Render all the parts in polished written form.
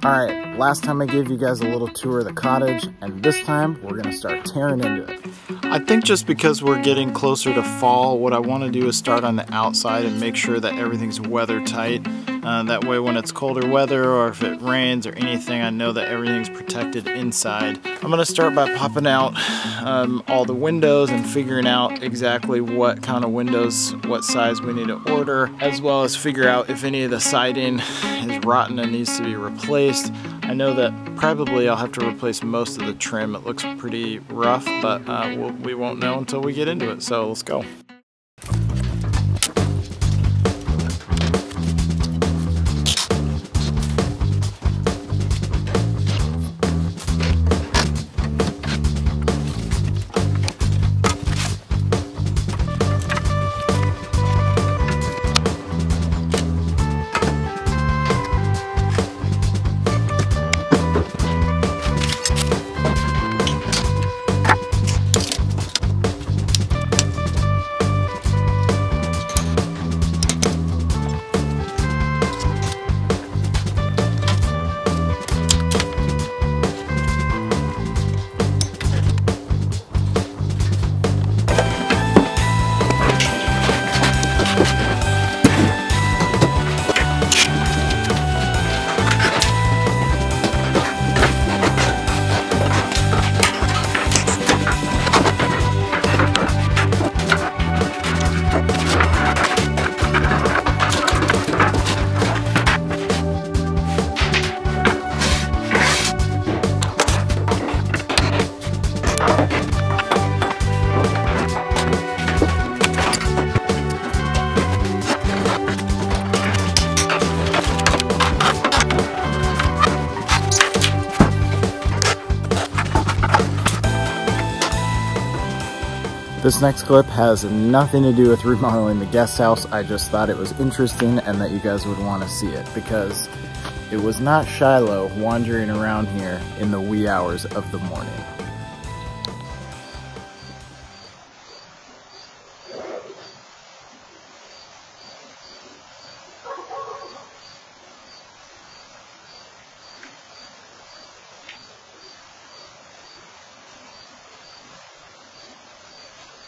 Alright, last time I gave you guys a little tour of the cottage, and this time we're going to start tearing into it. I think just because we're getting closer to fall, what I want to do is start on the outside and make sure that everything's weather tight. That way when it's colder weather or if it rains or anything, I know that everything's protected inside. I'm going to start by popping out all the windows and figuring out exactly what kind of windows, what size we need to order, as well as figure out if any of the siding is rotten and needs to be replaced. I know that probably I'll have to replace most of the trim. It looks pretty rough, but we won't know until we get into it, so let's go. This next clip has nothing to do with remodeling the guest house. I just thought it was interesting and that you guys would want to see it because it was not Shiloh wandering around here in the wee hours of the morning.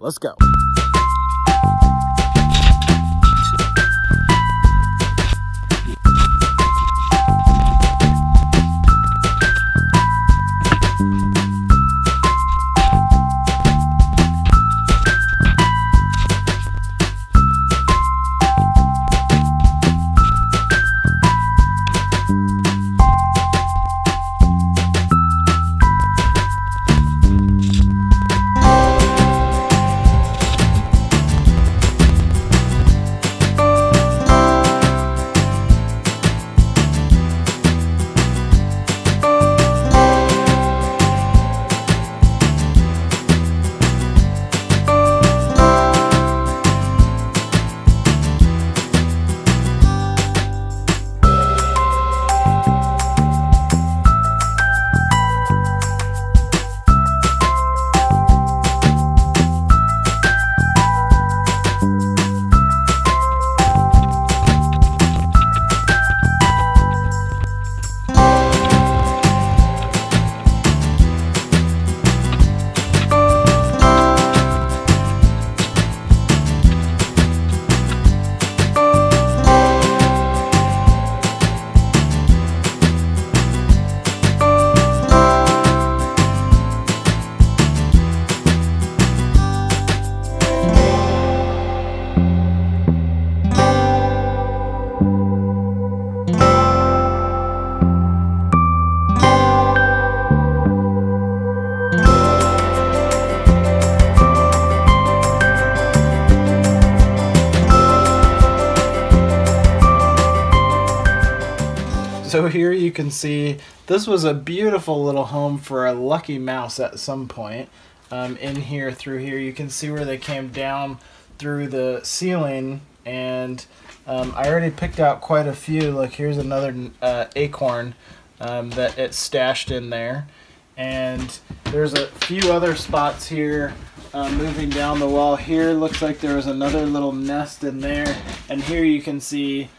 Let's go. So here you can see this was a beautiful little home for a lucky mouse at some point. In here, through here, you can see where they came down through the ceiling, and I already picked out quite a few. Look, here's another acorn that it's stashed in there. And there's a few other spots here moving down the wall. Here looks like there was another little nest in there, and here you can see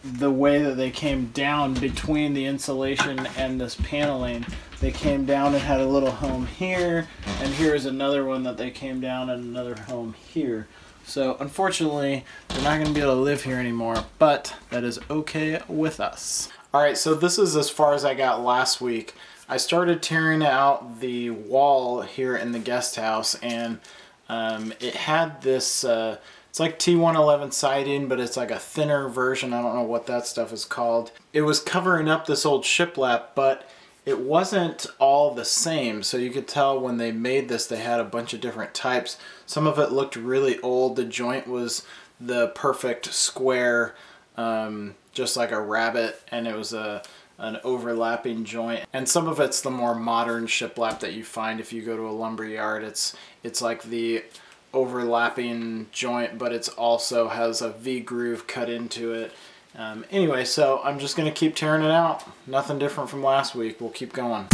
the way that they came down between the insulation and this paneling. They came down and had a little home here, and here's another one that they came down and another home here. So unfortunately, they're not going to be able to live here anymore, but that is okay with us. Alright, so this is as far as I got last week. I started tearing out the wall here in the guest house, and it had this, it's like T111 siding, but it's like a thinner version. I don't know what that stuff is called. It was covering up this old shiplap, but it wasn't all the same. So you could tell when they made this, they had a bunch of different types. Some of it looked really old. The joint was the perfect square, just like a rabbit, and it was an overlapping joint. And some of it's the more modern shiplap that you find if you go to a lumber yard. It's like the overlapping joint, but it's also has a V-groove cut into it. Anyway, so I'm just going to keep tearing it out. Nothing different from last week. We'll keep going.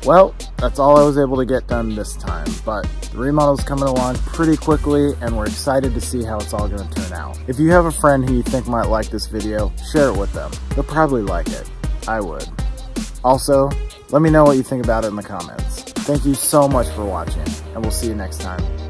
Well, that's all I was able to get done this time, but the remodel's coming along pretty quickly and we're excited to see how it's all going to turn out. If you have a friend who you think might like this video, share it with them. They'll probably like it. I would. Also, let me know what you think about it in the comments. Thank you so much for watching, and we'll see you next time.